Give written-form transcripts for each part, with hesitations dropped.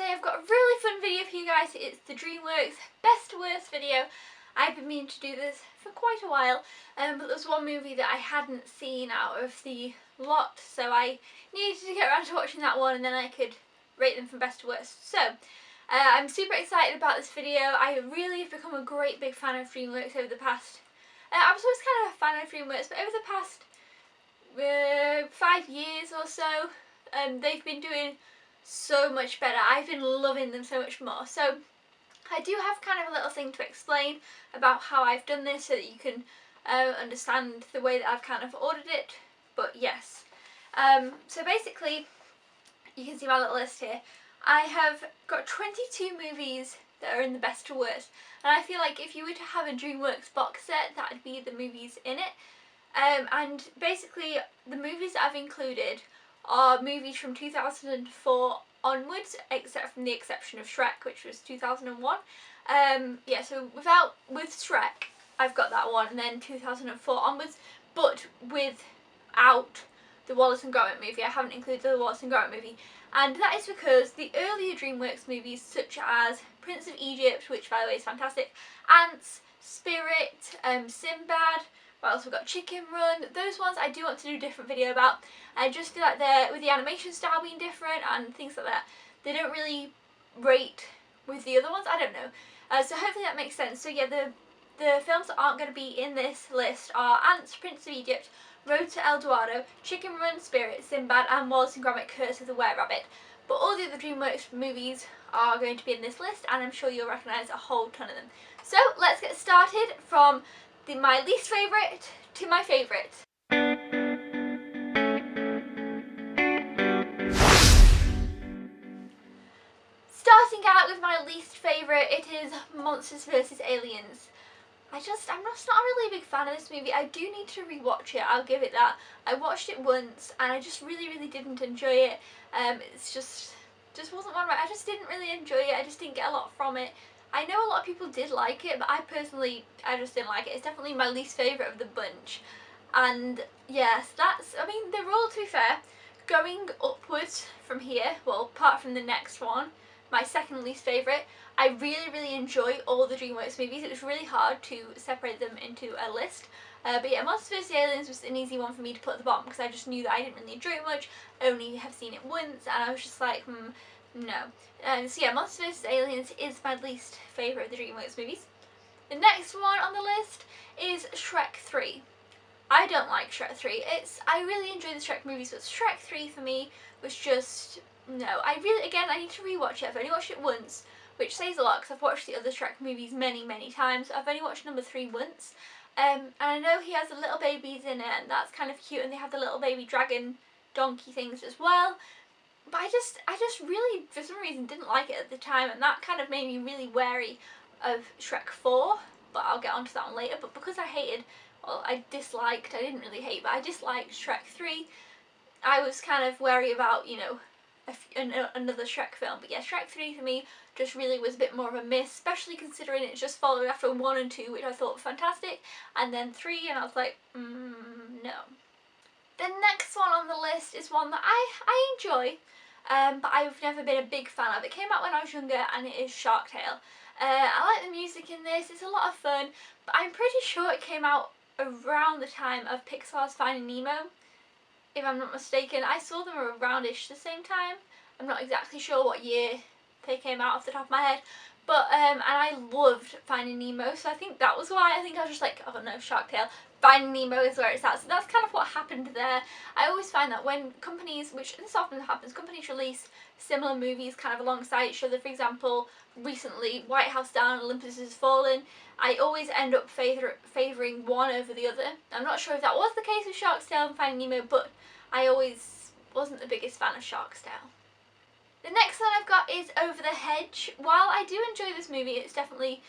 today I've got a really fun video for you guys. It's the Dreamworks best to worst video. I've been meaning to do this for quite a while, but there's one movie that I hadn't seen out of the lot, so I needed to get around to watching that one and then I could rate them from best to worst. So I'm super excited about this video. I really have become a great big fan of Dreamworks over the past, I was always kind of a fan of Dreamworks, but over the past 5 years or so, they've been doing so much better. I've been loving them so much more. So I do have kind of a little thing to explain about how I've done this so that you can understand the way that I've kind of ordered it. But yes, so basically you can see my little list here. I have got 22 movies that are in the best to worst, and I feel like if you were to have a Dreamworks box set, that would be the movies in it. And basically the movies that I've included are movies from 2004 onwards, except from the exception of SHREK, which was 2001. Yeah, so with SHREK, I've got that one, and then 2004 onwards, but without the Wallace and Gromit movie. I haven't included the Wallace and Gromit movie, and that is because the earlier Dreamworks movies, such as Prince of Egypt, which by the way is fantastic, Ants, Spirit, Sinbad, what else we've got, Chicken Run, those ones I do want to do a different video about. I just feel like they're, with the animation style being different and things like that, they don't really rate with the other ones, I don't know. So hopefully that makes sense. So yeah, the films that aren't going to be in this list are Ants, Prince of Egypt, Road to El Dorado, Chicken Run, Spirit, Sinbad, and Wallace and Gromit: Curse of the Were-Rabbit. But all the other Dreamworks movies are going to be in this list, and I'm sure you'll recognise a whole ton of them. So let's get started from my least favourite to my favourite. Starting out with my least favourite, it is Monsters vs Aliens. I'm just not really a big fan of this movie. I do need to rewatch it, I'll give it that. I watched it once and I just really didn't enjoy it. It's just wasn't one right. I just didn't really enjoy it. I just didn't get a lot from it. I know a lot of people did like it, but I just didn't like it. It's definitely my least favourite of the bunch. And yes, I mean, they're all, to be fair, going upwards from here, well, apart from the next one, my second least favourite. I really enjoy all the Dreamworks movies. It was really hard to separate them into a list. But yeah, Monsters vs Aliens was an easy one for me to put at the bottom because I just knew that I didn't really enjoy it much. I only have seen it once and I was just like, no. So yeah, Monsters vs Aliens is my least favourite of the Dreamworks movies. The next one on the list is SHREK 3. I don't like SHREK 3. I really enjoy the SHREK movies, but SHREK 3 for me was just, no. I need to rewatch it. I've only watched it once, which says a lot because I've watched the other SHREK movies many times. I've only watched number 3 once. And I know he has the little babies in it, and that's kind of cute, and they have the little baby dragon donkey things as well. But I just really, for some reason, didn't like it at the time, and that kind of made me really wary of SHREK 4, but I'll get onto that one later. But because I didn't really hate, but I disliked SHREK 3, I was kind of wary about, you know, another SHREK film. But yeah, SHREK 3 for me just really was a bit more of a miss, especially considering it just followed after 1 and 2, which I thought were fantastic, and then 3, and I was like, no. The next one on the list is one that I enjoy, but I've never been a big fan of. It came out when I was younger, and it is Shark Tale. I like the music in this, it's a lot of fun, but I'm pretty sure it came out around the time of Pixar's Finding Nemo, if I'm not mistaken. I saw them around-ish the same time. I'm not exactly sure what year they came out off the top of my head, but and I loved Finding Nemo, so I think that was why. I think I was just like, oh no, Shark Tale, Finding Nemo is where it's at. So that's kind of what happened there. I always find that when companies, which this often happens, companies release similar movies kind of alongside each other. For example, recently, White House Down, Olympus Has Fallen, I always end up favouring one over the other. I'm not sure if that was the case with Shark Tale and Finding Nemo, but I always wasn't the biggest fan of Shark Tale. The next one I've got is Over the Hedge. While I do enjoy this movie, it's definitely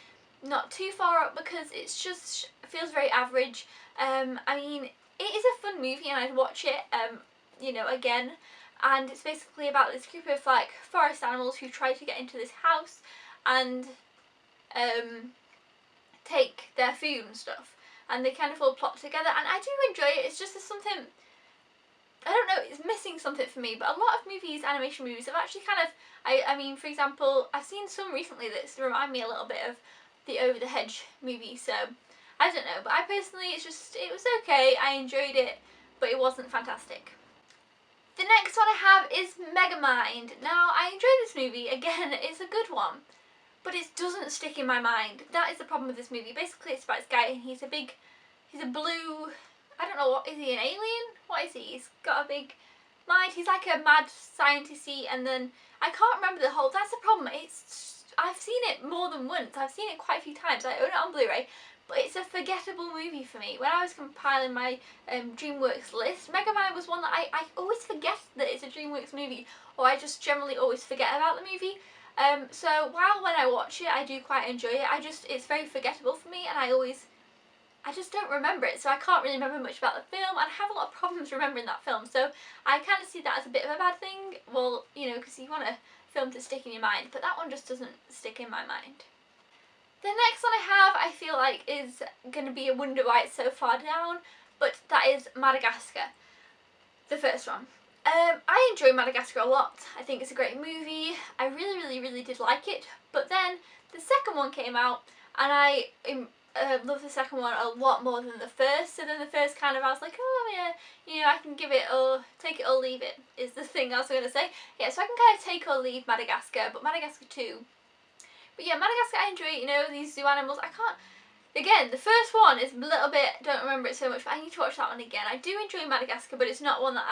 not too far up because it's just feels very average. I mean, it is a fun movie and I'd watch it, you know, again. And it's basically about this group of like forest animals who try to get into this house and take their food and stuff. And they kind of all plot together, and I do enjoy it. It's just there's something I don't know, it's missing something for me, but a lot of movies, animation movies, have actually kind of, I mean, for example, I've seen some recently that remind me a little bit of the Over the Hedge movie, so I don't know, but I personally, it was okay, I enjoyed it, but it wasn't fantastic. The next one I have is Megamind. Now, I enjoyed this movie, again, it's a good one, but it doesn't stick in my mind. That is the problem with this movie. Basically, it's about this guy, and he's a blue, I don't know, what, is he an alien? What is he? He's got a big mind, he's like a mad scientist-y, and then, I can't remember the whole, that's the problem, I've seen it more than once, I've seen it quite a few times, I own it on Blu-ray, but it's a forgettable movie for me. When I was compiling my Dreamworks list, Megamind was one that I always forget that it's a Dreamworks movie, or I just generally always forget about the movie. So while when I watch it, I do quite enjoy it, it's very forgettable for me, and I just don't remember it, so I can't really remember much about the film, and I have a lot of problems remembering that film, so I kind of see that as a bit of a bad thing, well, you know, because you want a film to stick in your mind, but that one just doesn't stick in my mind. The next one I have, I feel like, is going to be a wonder why it's so far down, but that is Madagascar, the first one. I enjoy Madagascar a lot. I think it's a great movie. I really did like it, but then the second one came out, and I love the second one a lot more than the first. So then the first kind of, I was like, oh yeah, you know, I can give it or take it or leave it, is the thing I was going to say. Yeah, so I can kind of take or leave Madagascar, but Madagascar 2. But yeah, Madagascar I enjoy, you know, these zoo animals. I can't, again, the first one is a little bit, don't remember it so much, but I need to watch that one again. I do enjoy Madagascar, but it's not one that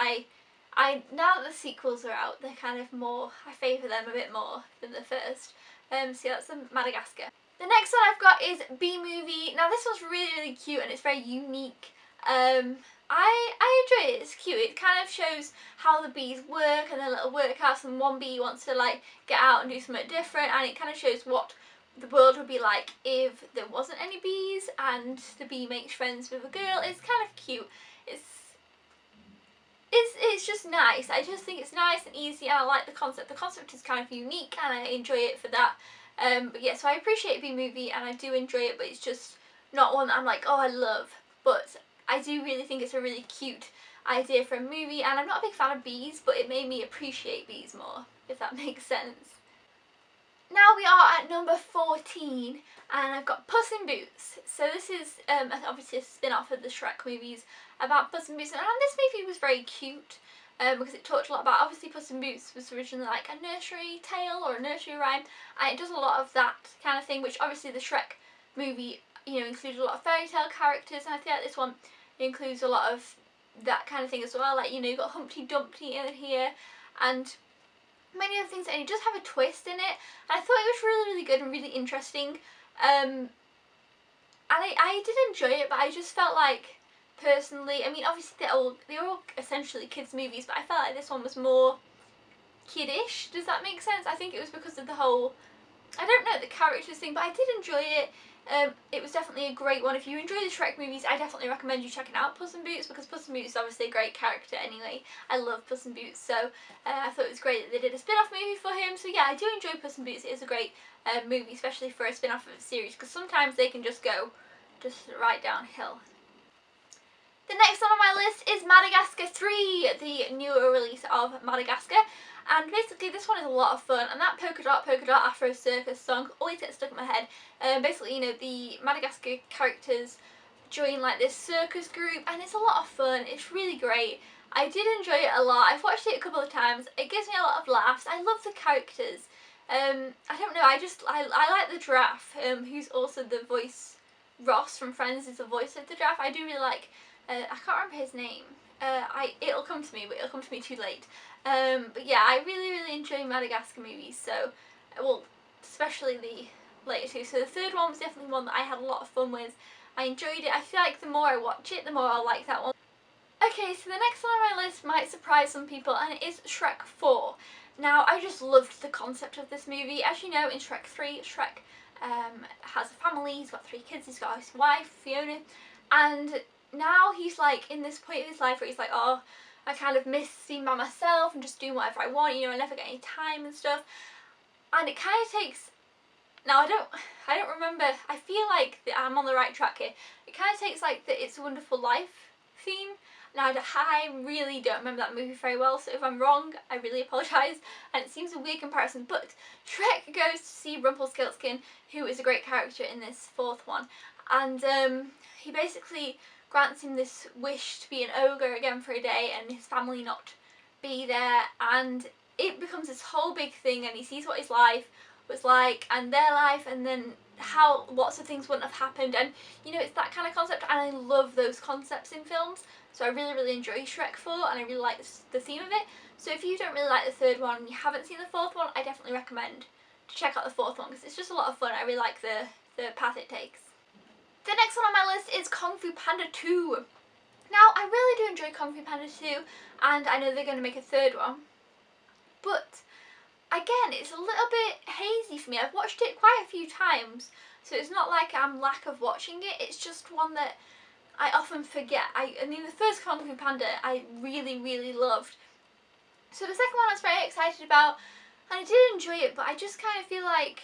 now that the sequels are out, they're kind of more, I favour them a bit more than the first. So yeah, that's the Madagascar. The next one I've got is B-Movie. Now this one's really cute and it's very unique. I enjoy it, it's cute. It kind of shows how the bees work and their little workouts, and one bee wants to like get out and do something different, and it kind of shows what the world would be like if there wasn't any bees and the bee makes friends with a girl. It's kind of cute. It's just nice. I just think it's nice and easy, and I like the concept. The concept is kind of unique and I enjoy it for that. But yeah, so I appreciate B-Movie and I do enjoy it, but it's just not one that I'm like, oh, I love. But I do really think it's a really cute idea for a movie, and I'm not a big fan of bees, but it made me appreciate bees more, if that makes sense. Now we are at number 14, and I've got Puss in Boots. So this is obviously a spin-off of the Shrek movies about Puss in Boots, and this movie was very cute because it talked a lot about, obviously Puss in Boots was originally like a nursery tale or a nursery rhyme, and it does a lot of that kind of thing, which obviously the Shrek movie, you know, included a lot of fairy tale characters, and I feel like this one includes a lot of that kind of thing as well. Like, you know, you've got Humpty Dumpty in here and many other things, and it does have a twist in it, and I thought it was really good and really interesting, and I did enjoy it, but I just felt like, personally, I mean obviously they're all essentially kids movies, but I felt like this one was more kiddish. Does that make sense? I think it was because of the whole, I don't know, the characters thing, but I did enjoy it. It was definitely a great one. If you enjoy the Shrek movies, I definitely recommend you checking out Puss in Boots, because Puss in Boots is obviously a great character anyway. I love Puss in Boots, so I thought it was great that they did a spin-off movie for him. So yeah, I do enjoy Puss in Boots. It is a great movie, especially for a spin-off of a series, because sometimes they can just go right downhill. The next one on my list is Madagascar 3, the newer release of Madagascar. And basically this one is a lot of fun, and that polka dot Afro Circus song always gets stuck in my head. Basically, you know, the Madagascar characters join like this circus group, and it's a lot of fun. It's really great. I did enjoy it a lot. I've watched it a couple of times. It gives me a lot of laughs. I love the characters. I don't know, I like the giraffe, who's also the voice. Ross from Friends is the voice of the giraffe. I do really like, I can't remember his name. It'll come to me, but it'll come to me too late. But yeah, I really enjoy Madagascar movies, so, well, especially the later two. So the third one was definitely one that I had a lot of fun with. I enjoyed it. I feel like the more I watch it, the more I'll like that one. Okay, so the next one on my list might surprise some people, and it is Shrek 4. Now, I just loved the concept of this movie. As you know, in Shrek 3, Shrek has a family, he's got 3 kids, he's got his wife, Fiona, and now he's like in this point in his life where he's like, oh, I kind of miss being by myself and just doing whatever I want, you know, I never get any time and stuff. And it kind of takes, now I don't remember, I feel like I'm on the right track here. It kind of takes like the It's a Wonderful Life theme. Now, I really don't remember that movie very well, so if I'm wrong, I really apologise, and it seems a weird comparison, but Shrek goes to see Rumpelstiltskin, who is a great character in this fourth one, and he basically grants him this wish to be an ogre again for a day and his family not be there, and it becomes this whole big thing, and he sees what his life was like and their life, and then how lots of things wouldn't have happened, and you know, it's that kind of concept, and I love those concepts in films, so I really enjoy Shrek 4, and I really like the theme of it. So if you don't really like the third one and you haven't seen the fourth one, I definitely recommend to check out the fourth one because it's just a lot of fun. I really like the path it takes. The next one on my list is Kung Fu Panda 2. Now, I really do enjoy Kung Fu Panda 2, and I know they're going to make a third one, but again, it's a little bit hazy for me. I've watched it quite a few times, so it's not like I'm lack of watching it, it's just one that I often forget. I mean, the first Kung Fu Panda I really loved. So the second one I was very excited about, and I did enjoy it, but I just kind of feel like,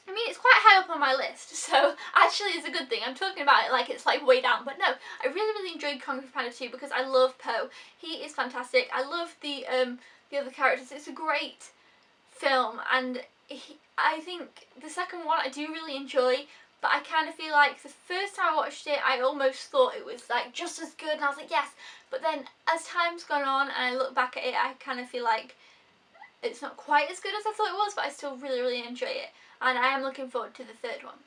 I mean, it's quite high up on my list, so actually it's a good thing. I'm talking about it like it's like way down, but no, I really enjoyed Kung Fu Panda 2 because I love Po. He is fantastic. I love the other characters. It's a great film, and I think the second one I do really enjoy, but I kind of feel like the first time I watched it I almost thought it was like just as good, and I was like yes, but then as time's gone on and I look back at it, I kind of feel like it's not quite as good as I thought it was, but I still really enjoy it, and I am looking forward to the third one.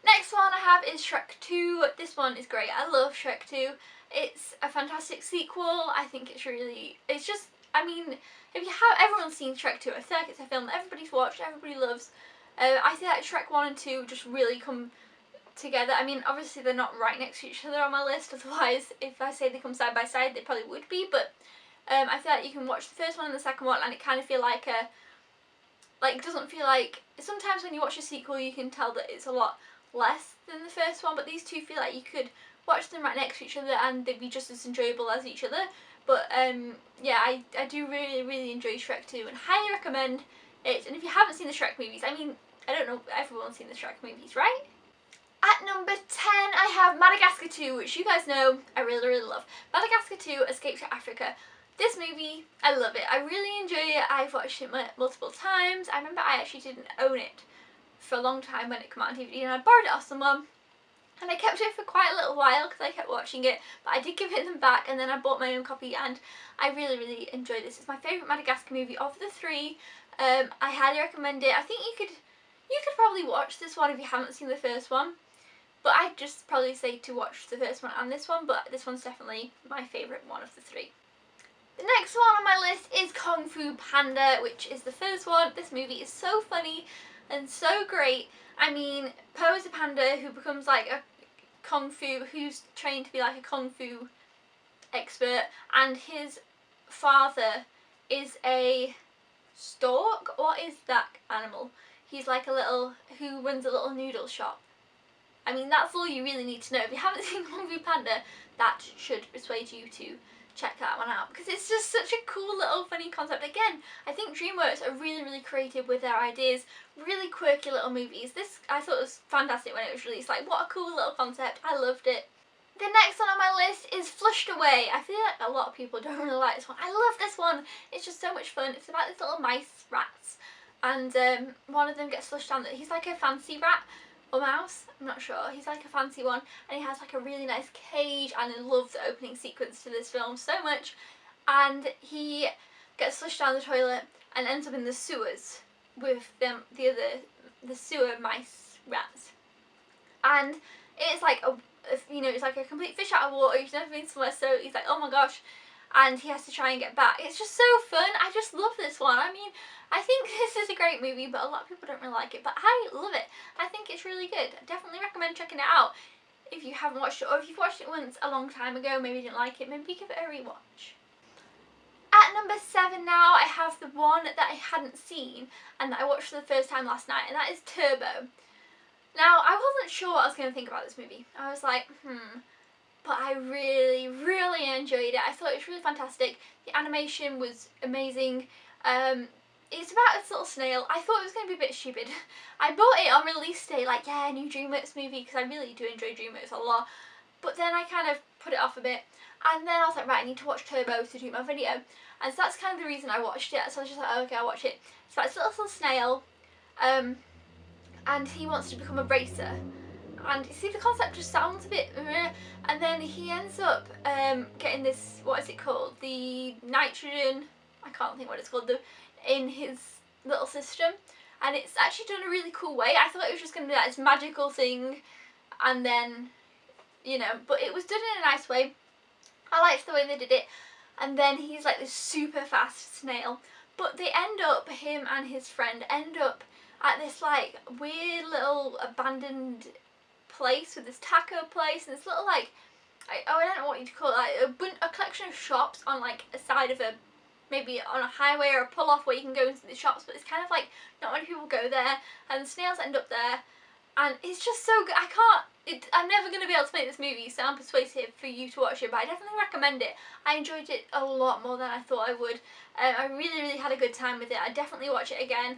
Next one I have is Shrek 2. This one is great. I love Shrek 2. It's a fantastic sequel. I think it's just, I mean, if you have, everyone's seen Shrek 2, I feel like it's a film that everybody's watched, everybody loves. I feel like Shrek 1 and 2 just really come together. I mean, obviously they're not right next to each other on my list, otherwise if I say they come side by side they probably would be, but I feel like you can watch the first one and the second one and it kind of feel like it doesn't feel like, sometimes when you watch a sequel you can tell that it's a lot less than the first one, but these two feel like you could watch them right next to each other and they'd be just as enjoyable as each other. But yeah, I do really enjoy Shrek 2 and highly recommend it. And if you haven't seen the Shrek movies, I mean, I don't know, everyone's seen the Shrek movies, right? At number 10 I have Madagascar 2, which you guys know I really love. Madagascar 2, Escape to Africa. This movie, I love it. I really enjoy it. I've watched it multiple times. I remember I actually didn't own it for a long time when it came out on DVD, and I borrowed it off someone. And I kept it for quite a little while because I kept watching it, but I did give it them back, and then I bought my own copy, and I really enjoyed this. It's my favourite Madagascar movie of the three. I highly recommend it. I think you could probably watch this one if you haven't seen the first one, but I'd just probably say to watch the first one and this one, but this one's definitely my favourite one of the three. The next one on my list is Kung Fu Panda, which is the first one. This movie is so funny and so great. I mean, Po is a panda who becomes like a who's trained to be like a Kung Fu expert, and his father is a stork. What is that animal? He's like a little, who runs a little noodle shop. I mean, that's all you really need to know. If you haven't seen Kung Fu Panda, that should persuade you to check that one out, because it's just such a cool little funny concept. Again, I think Dreamworks are really creative with their ideas, really quirky little movies. This I thought was fantastic when it was released, like what a cool little concept, I loved it. The next one on my list is Flushed Away. I feel like a lot of people don't really like this one. I love this one, it's just so much fun. It's about these little mice rats, and one of them gets flushed down. He's like a fancy rat or mouse, I'm not sure. He's like a fancy one, and he has like a really nice cage, and I love the opening sequence to this film so much. And he gets flushed down the toilet and ends up in the sewers with the sewer mice rats. And it's like it's like a complete fish out of water. He's never been somewhere, so he's like, oh my gosh, and he has to try and get back. It's just so fun. I just love this one. I mean, I think this is a great movie, but a lot of people don't really like it, but I love it. I think it's really good. I definitely recommend checking it out if you haven't watched it, or if you've watched it once a long time ago, maybe you didn't like it, maybe give it a rewatch. At number 7 now, I have the one that I hadn't seen and that I watched for the first time last night, and that is Turbo. Now, I wasn't sure what I was going to think about this movie. I was like, but I really enjoyed it. I thought it was really fantastic. The animation was amazing. It's about this little snail. I thought it was going to be a bit stupid. I bought it on release day, like, yeah, new Dreamworks movie, because I really do enjoy Dreamworks a lot. But then I kind of put it off a bit. And then I was like, right, I need to watch Turbo to do my video. And so that's kind of the reason I watched it. So I was just like, oh, okay, I'll watch it. It's about this little snail, and he wants to become a racer. And you see, the concept just sounds a bit and then he ends up getting this, what is it called, the nitrogen, I can't think what it's called, in his little system, and it's actually done a really cool way. I thought it was just going to be like this magical thing, and then, you know, but it was done in a nice way. I liked the way they did it. And then he's like this super fast snail, but they end up, him and his friend end up at this like weird little abandoned place with this taco place and this little like, I don't know what you'd call it, like a collection of shops on like a side of a, maybe on a highway or a pull off where you can go into the shops, but it's kind of like not many people go there, and the snails end up there, and it's just so good. I'm never going to be able to make this movie sound persuasive for you to watch it, but I definitely recommend it. I enjoyed it a lot more than I thought I would. I really had a good time with it. I definitely watch it again.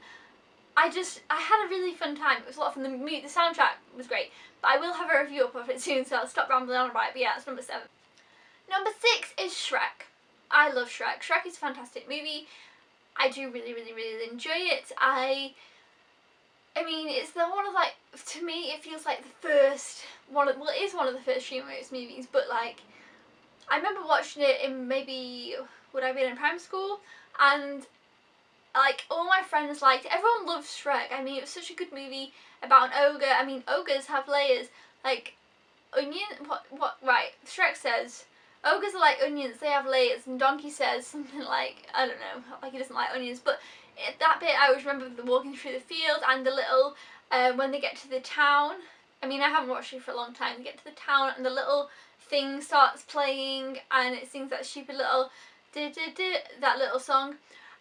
I had a really fun time. It was a lot of fun. The soundtrack was great, but I will have a review up of it soon, so I'll stop rambling on about it. But yeah, it's number 7. Number 6 is Shrek. I love Shrek. Shrek is a fantastic movie. I do really enjoy it. I mean, it's the one of like, to me it feels like the first one of, well, it is one of the first Dreamworks movies, but like, I remember watching it in maybe, would I have been in primary school, and like all my friends liked it. Everyone loves Shrek. I mean, it was such a good movie about an ogre. I mean, ogres have layers, like right, Shrek says ogres are like onions, they have layers, and Donkey says something like, I don't know, like he doesn't like onions, but that bit I always remember them walking through the field, and the little, when they get to the town, I mean, I haven't watched it for a long time, they get to the town and the little thing starts playing and it sings that stupid little that little song,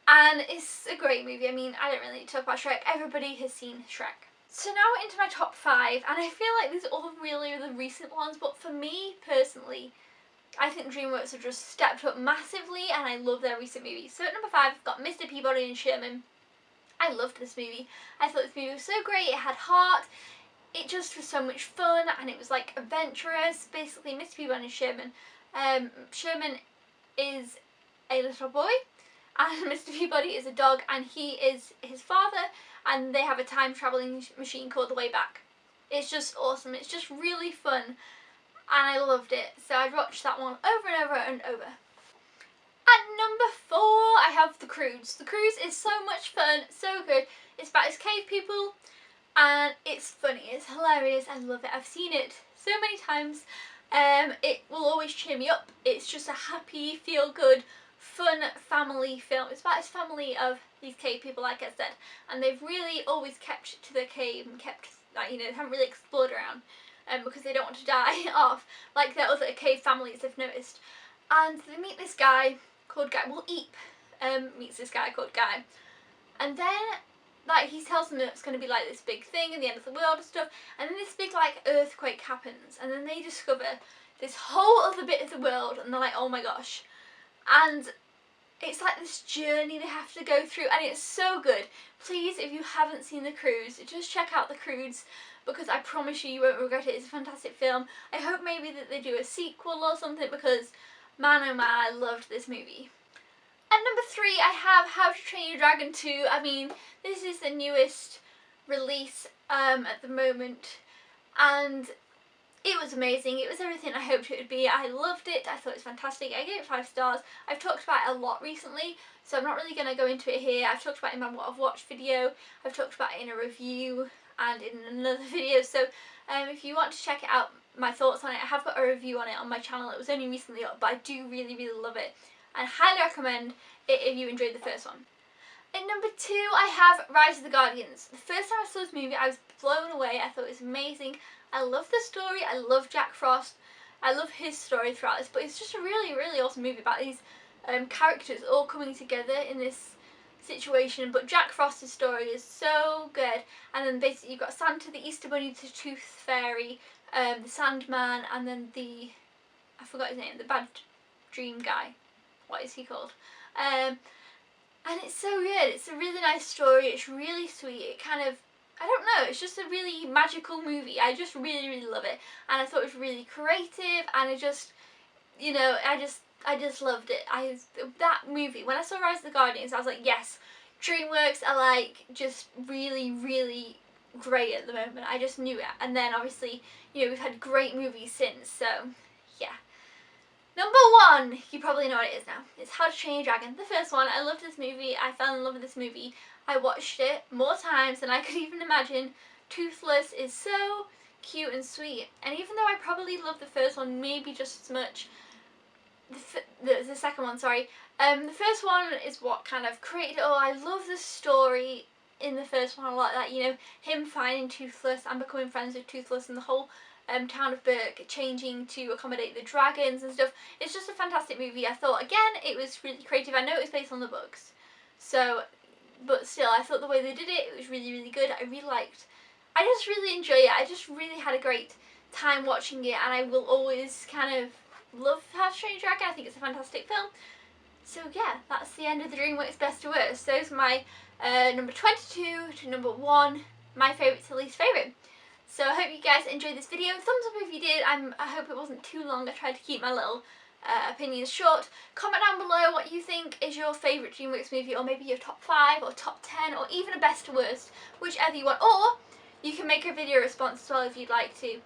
and it's a great movie. I mean, I don't really need to talk about Shrek, everybody has seen Shrek. So now we're into my top 5, and I feel like these are all really the recent ones, but for me personally, I think Dreamworks have just stepped up massively, and I love their recent movies. So at number 5, I've got Mr. Peabody and Sherman. I loved this movie. I thought this movie was so great. It had heart. It just was so much fun, and it was like adventurous. Basically, Mr. Peabody and Sherman. Sherman is a little boy, and Mr. Peabody is a dog, and he is his father, and they have a time traveling machine called the Way Back. It's just awesome. It's just really fun. And I loved it, so I'd watch that one over and over and over. At number 4, I have The Cruise. The Cruise is so much fun, so good. It's about his cave people, and it's funny, it's hilarious, I love it. I've seen it so many times. It will always cheer me up. It's just a happy, feel-good, fun family film. It's about his family of these cave people, like I said, and they've really always kept to their cave and kept, like, you know, they haven't really explored around. Because they don't want to die off, like their other cave families have noticed. And they meet this guy called Guy, well, Eep meets this guy called Guy. And then, like, he tells them that it's going to be like this big thing in the end of the world and stuff, and then this big, like, earthquake happens, and then they discover this whole other bit of the world, and they're like, oh my gosh. And it's like this journey they have to go through, and it's so good. Please, if you haven't seen The Cruise, just check out The Cruise, because I promise you, you won't regret it. It's a fantastic film. I hope maybe that they do a sequel or something, because man oh man, I loved this movie. At number 3, I have How to Train Your Dragon 2. I mean, this is the newest release at the moment, and it was amazing. It was everything I hoped it would be. I loved it. I thought it was fantastic. I gave it 5 stars. I've talked about it a lot recently, so I'm not really going to go into it here. I've talked about it in my What I've Watched video. I've talked about it in a review and in another video, so if you want to check it out, my thoughts on it, I have got a review on it on my channel. It was only recently up, but I do really love it, and highly recommend it if you enjoyed the first one. At number 2, I have Rise of the Guardians. The first time I saw this movie, I was blown away. I thought it was amazing. I love the story. I love Jack Frost. I love his story throughout this, but it's just a really awesome movie about these characters all coming together in this situation. But Jack Frost's story is so good, and then basically you've got Santa, the Easter Bunny, the Tooth Fairy, the Sandman, and then the, I forgot his name, the bad dream guy. What is he called? And it's so good. It's a really nice story. It's really sweet. It kind of, I don't know, it's just a really magical movie. I just really love it, and I thought it was really creative, and it just, you know, I just loved it. That movie, when I saw Rise of the Guardians, I was like, yes, DreamWorks are like just really, really great at the moment. I just knew it. And then obviously, you know, we've had great movies since, so yeah. Number 1, you probably know what it is now. It's How to Train Your Dragon. The first one. I loved this movie. I fell in love with this movie. I watched it more times than I could even imagine. Toothless is so cute and sweet. And even though I probably love the first one maybe just as much, the second one, sorry. The first one is what kind of created it all. I love the story in the first one a lot. That, you know, him finding Toothless and becoming friends with Toothless and the whole town of Berk changing to accommodate the dragons and stuff. It's just a fantastic movie. I thought, again, it was really creative. I know it was based on the books, so, but still, I thought the way they did it, it was really, really good. I just really enjoy it. I just really had a great time watching it, and I will always kind of love How to Train Your Dragon. I think it's a fantastic film. So yeah, that's the end of the DreamWorks Best to Worst. Those are my number 22 to number 1, my favourite to least favourite. So I hope you guys enjoyed this video. Thumbs up if you did. I hope it wasn't too long. I tried to keep my little opinions short. Comment down below what you think is your favourite DreamWorks movie, or maybe your top 5 or top 10 or even a best to worst, whichever you want. Or you can make a video response as well if you'd like to.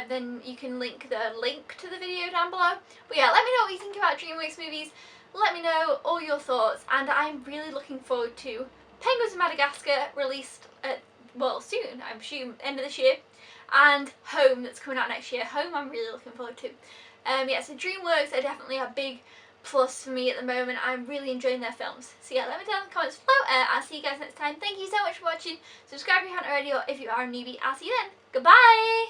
Then you can link the link to the video down below. But yeah, let me know what you think about DreamWorks movies. Let me know all your thoughts, and I'm really looking forward to Penguins of Madagascar, released well, soon, I'm assuming, end of this year, and Home, that's coming out next year. Home I'm really looking forward to. Yeah, so DreamWorks are definitely a big plus for me at the moment. I'm really enjoying their films. So yeah, let me know in the comments below. I'll see you guys next time. Thank you so much for watching. Subscribe if you haven't already, or if you are a newbie, I'll see you then. Goodbye!